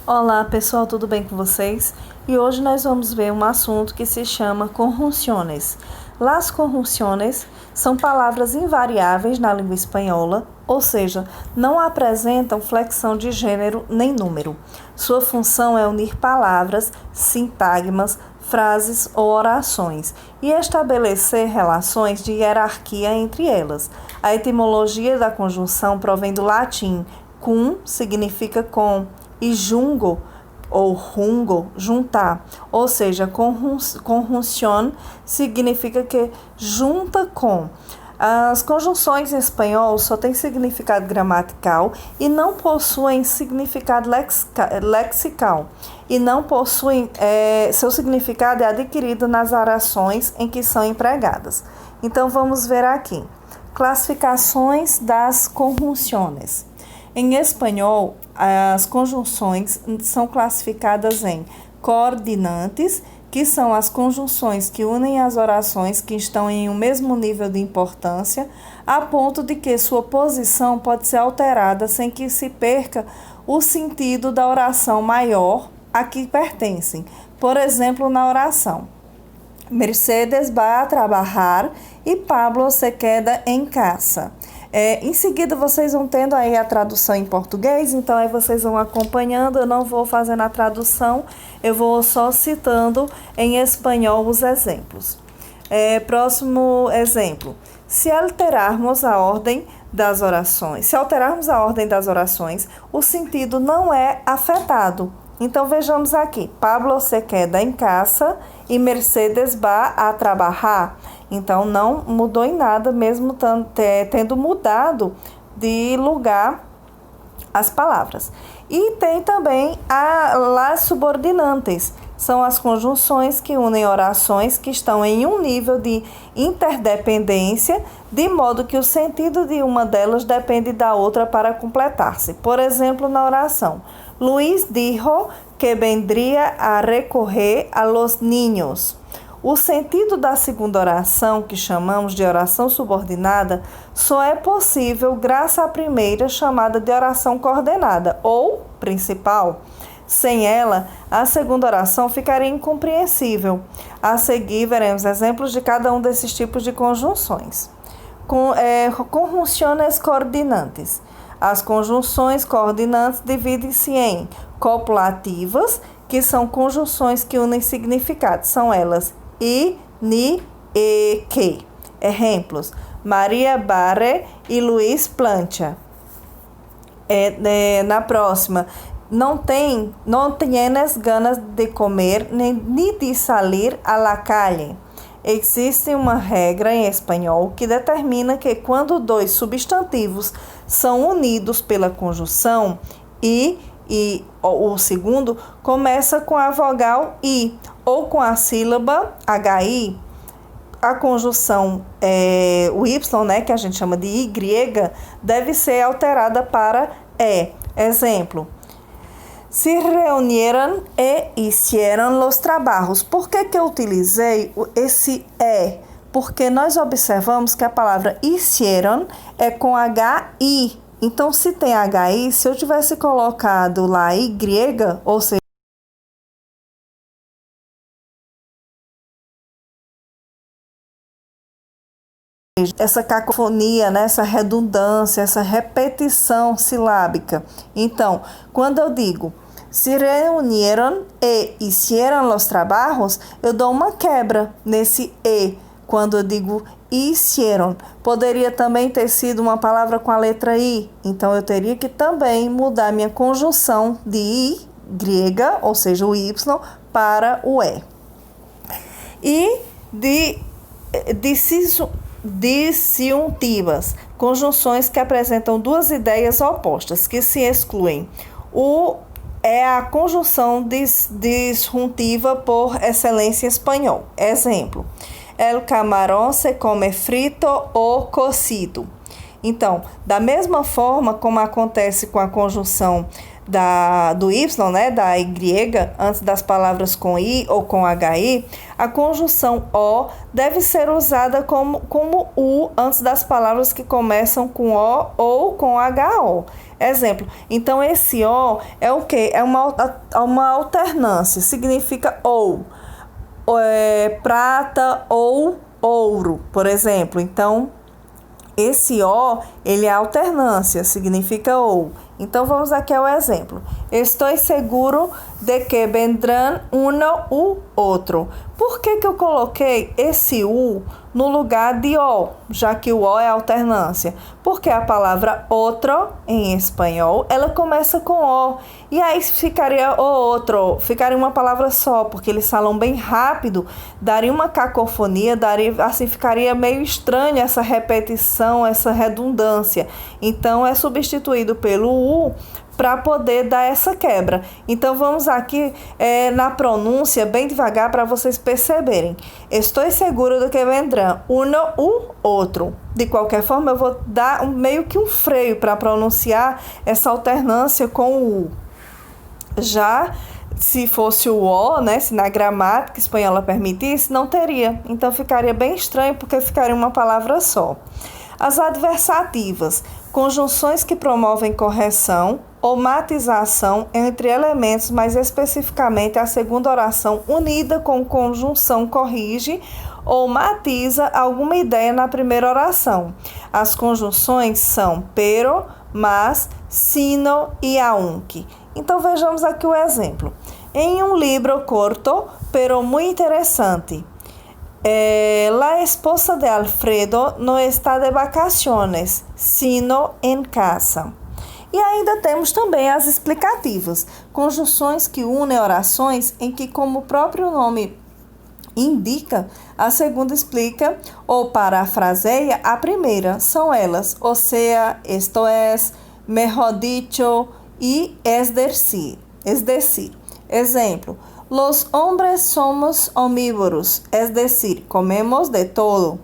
Olá pessoal, tudo bem com vocês? E hoje nós vamos ver um assunto que se chama conjunciones. Las conjunciones são palavras invariáveis na língua espanhola, ou seja, não apresentam flexão de gênero nem número. Sua função é unir palavras, sintagmas, frases ou orações e estabelecer relações de hierarquia entre elas. A etimologia da conjunção provém do latim cum, significa com, e jungo ou rungo, juntar, ou seja, conjunción significa que junta com. As conjunções em espanhol só têm significado gramatical e não possuem significado lexical e não possuem, seu significado é adquirido nas orações em que são empregadas. Então vamos ver aqui. Classificações das conjunções. Em espanhol, as conjunções são classificadas em coordinantes, que são as conjunções que unem as orações que estão em um mesmo nível de importância, a ponto de que sua posição pode ser alterada sem que se perca o sentido da oração maior a que pertencem. Por exemplo, na oração: Mercedes va a trabajar e Pablo se queda en casa. Em seguida, vocês vão tendo aí a tradução em português, então aí vocês vão acompanhando, eu não vou fazendo a tradução, eu vou só citando em espanhol os exemplos. Próximo exemplo. Se alterarmos a ordem das orações, o sentido não é afetado. Então, vejamos aqui. Pablo se queda en casa e Mercedes va a trabajar. Então, não mudou em nada, mesmo tendo mudado de lugar as palavras. E tem também las subordinantes. São as conjunções que unem orações que estão em um nível de interdependência, de modo que o sentido de uma delas depende da outra para completar-se. Por exemplo, na oração: Luis dijo que vendría a recoger a los niños. O sentido da segunda oração, que chamamos de oração subordinada, só é possível graças à primeira, chamada de oração coordenada ou principal. Sem ela, a segunda oração ficaria incompreensível. A seguir, veremos exemplos de cada um desses tipos de conjunções. Conjunções coordinantes. As conjunções coordinantes dividem-se em copulativas, que são conjunções que unem significados. São elas e, ni, e, que. Exemplos: Maria barre e Luís plancha. Na próxima: não tienes ganas de comer ni de salir a la calle. Existe uma regra em espanhol que determina que quando dois substantivos são unidos pela conjunção e o segundo começa com a vogal i ou com a sílaba hi, a conjunção o y, né, que a gente chama de y, deve ser alterada para e. Exemplo: se reunieron e hicieron los trabajos. Por que eu utilizei esse e? Porque nós observamos que a palavra hicieron é com hi. Então, se tem hi, se eu tivesse colocado lá y, ou seja, essa cacofonia, né, essa redundância, essa repetição silábica. Então, quando eu digo se reunieron e hicieron los trabajos, eu dou uma quebra nesse e. Quando eu digo hicieron, poderia também ter sido uma palavra com a letra i. Então, eu teria que também mudar minha conjunção de i, grega, ou seja, o y, para o e. E disjuntivas, conjunções que apresentam duas ideias opostas, que se excluem. É a conjunção disjuntiva por excelência em espanhol. Exemplo: el camarón se come frito ou cocido. Então, da mesma forma como acontece com a conjunção do Y, né, da Y, antes das palavras com I ou com HI, a conjunção O deve ser usada como U antes das palavras que começam com O ou com HO. Exemplo, então esse O é o quê? É uma alternância, significa ou, prata ou ouro, por exemplo. Então, esse O, ele é alternância, significa ou. Então, vamos aqui ao exemplo. Estou seguro de que vendrán uno u outro. Por que eu coloquei esse U no lugar de O, já que o O é alternância? Porque a palavra outro, em espanhol, ela começa com O. E aí ficaria o outro, ficaria uma palavra só, porque eles falam bem rápido, daria uma cacofonia, assim ficaria meio estranho essa repetição, essa redundância. Então, é substituído pelo U para poder dar essa quebra. Então, vamos aqui na pronúncia, bem devagar, para vocês perceberem. Estou seguro de que vendrão uno u outro. De qualquer forma, eu vou dar meio que um freio para pronunciar essa alternância com o U. Já se fosse o O, né, se na gramática espanhola permitisse, não teria. Então, ficaria bem estranho, porque ficaria uma palavra só. As adversativas, conjunções que promovem correção ou matização entre elementos, mais especificamente a segunda oração unida com conjunção corrige ou matiza alguma ideia na primeira oração. As conjunções são pero, mas, sino e aunque. Então vejamos aqui o exemplo. Em um livro curto, pero muy interesante, la esposa de Alfredo no está de vacaciones, sino en casa. E ainda temos também as explicativas, conjunções que unem orações em que, como o próprio nome indica, a segunda explica ou parafraseia a primeira. São elas, o sea, esto es, mejor dicho e es decir. Exemplo, los hombres somos omnívoros, es decir, comemos de todo.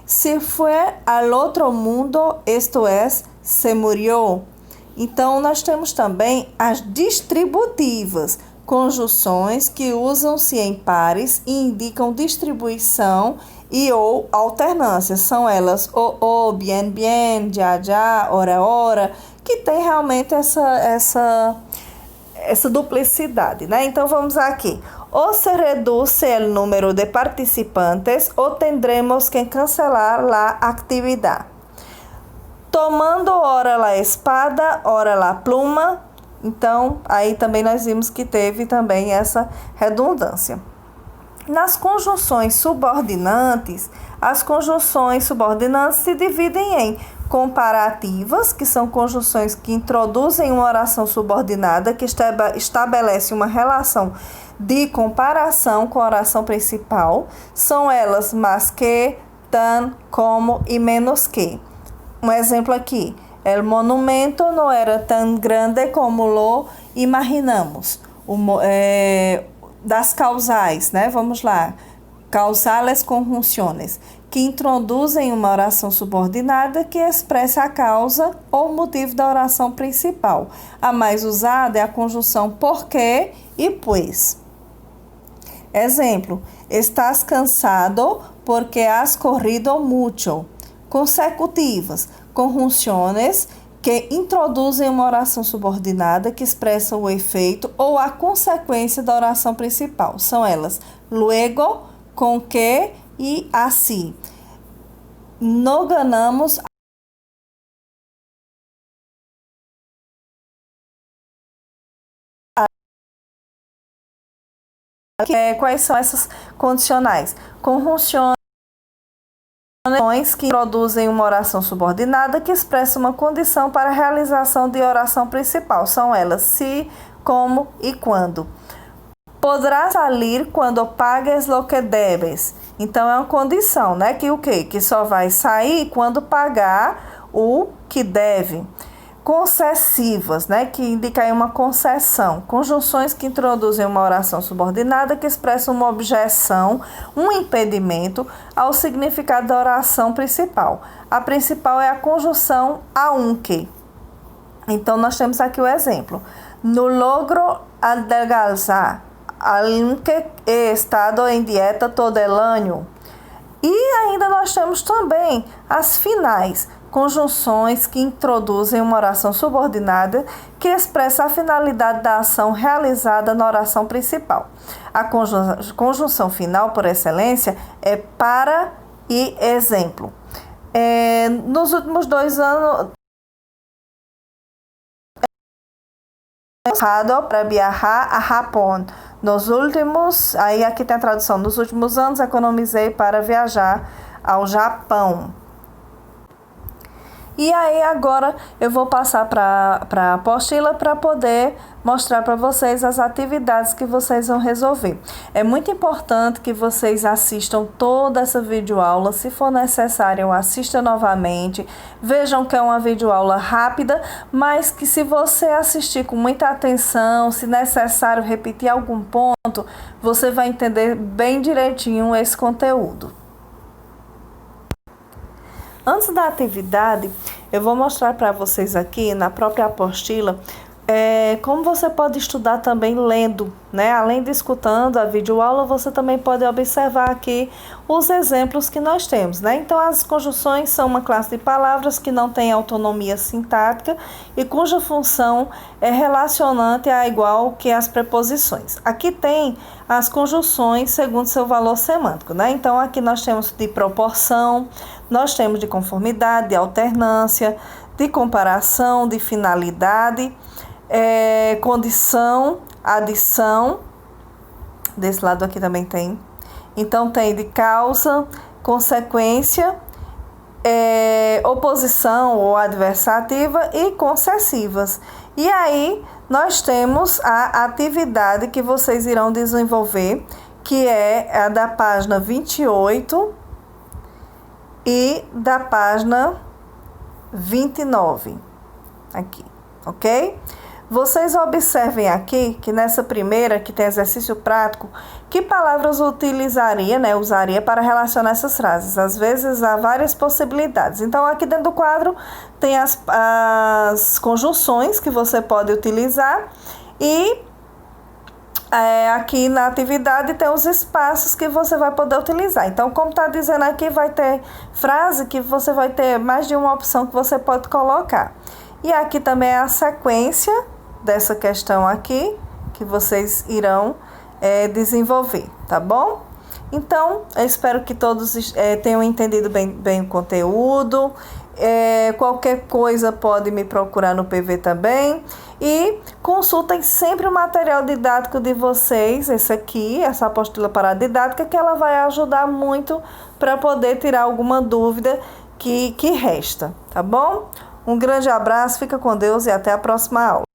Se fue al otro mundo, esto es, se murió. Então, nós temos também as distributivas, conjunções que usam-se em pares e indicam distribuição e ou alternância. São elas o, bien, bien, já, já, ora, ora, que tem realmente essa duplicidade, né? Então, vamos aqui. O se reduce el número de participantes o tendremos que cancelar la actividad. Tomando ora la espada, ora la pluma. Então, aí também nós vimos que teve também essa redundância. Nas conjunções subordinantes, as conjunções subordinantes se dividem em comparativas, que são conjunções que introduzem uma oração subordinada, que estabelece uma relação de comparação com a oração principal. São elas mas que, tan, como e menos que. Um exemplo aqui. El monumento no era tan grande como lo imaginamos. Das causais, né? Vamos lá. Causales conjunciones, que introduzem uma oração subordinada que expressa a causa ou motivo da oração principal. A mais usada é a conjunção porque e pues. Exemplo, estás cansado porque has corrido mucho. Consecutivas, conjunções que introduzem uma oração subordinada que expressa o efeito ou a consequência da oração principal. São elas, luego, com que e assim. No ganamos quais são essas condicionais? Conjunções que introduzem uma oração subordinada que expressa uma condição para a realização de oração principal. São elas se, como e quando. Podrás salir quando pagues lo que debes. Então, é uma condição, né? Que o quê? Que só vai sair quando pagar o que deve. Concessivas, né? Que indica aí uma concessão. Conjunções que introduzem uma oração subordinada que expressa uma objeção, um impedimento ao significado da oração principal. A principal é a conjunção aunque. Então, nós temos aqui o exemplo. No logro adelgazar, aunque he estado em dieta todo el año. E ainda nós temos também as finais, conjunções que introduzem uma oração subordinada que expressa a finalidade da ação realizada na oração principal. A conjunção final, por excelência, é para e exemplo. Nos últimos 2 anos, para viajar a Japão. Aí aqui tem a tradução. Nos últimos anos, economizei para viajar ao Japão. E aí agora eu vou passar para a apostila para poder mostrar para vocês as atividades que vocês vão resolver. É muito importante que vocês assistam toda essa videoaula. Se for necessário, assista novamente. Vejam que é uma videoaula rápida, mas que se você assistir com muita atenção, se necessário repetir algum ponto, você vai entender bem direitinho esse conteúdo. Antes da atividade, eu vou mostrar para vocês aqui, na própria apostila, como você pode estudar também lendo, né? Além de escutando a videoaula, você também pode observar aqui os exemplos que nós temos, né? Então, as conjunções são uma classe de palavras que não tem autonomia sintática e cuja função é relacionante a igual que as preposições. Aqui tem as conjunções segundo seu valor semântico, né? Então, aqui nós temos de proporção, nós temos de conformidade, de alternância, de comparação, de finalidade, condição, adição. Desse lado aqui também tem. Então, tem de causa, consequência, oposição ou adversativa e concessivas. E aí, nós temos a atividade que vocês irão desenvolver, que é a da página 28 e da página 29. Aqui, ok? Vocês observem aqui que nessa primeira, que tem exercício prático, que palavras utilizaria, né, usaria para relacionar essas frases. Às vezes há várias possibilidades. Então, aqui dentro do quadro tem as conjunções que você pode utilizar e aqui na atividade tem os espaços que você vai poder utilizar. Então, como está dizendo aqui, vai ter frase que você vai ter mais de uma opção que você pode colocar. E aqui também é a sequência dessa questão aqui, que vocês irão desenvolver, tá bom? Então, eu espero que todos tenham entendido bem o conteúdo. Qualquer coisa pode me procurar no PV também. E consultem sempre o material didático de vocês, essa apostila paradidática, que ela vai ajudar muito para poder tirar alguma dúvida que resta, tá bom? Um grande abraço, fica com Deus e até a próxima aula.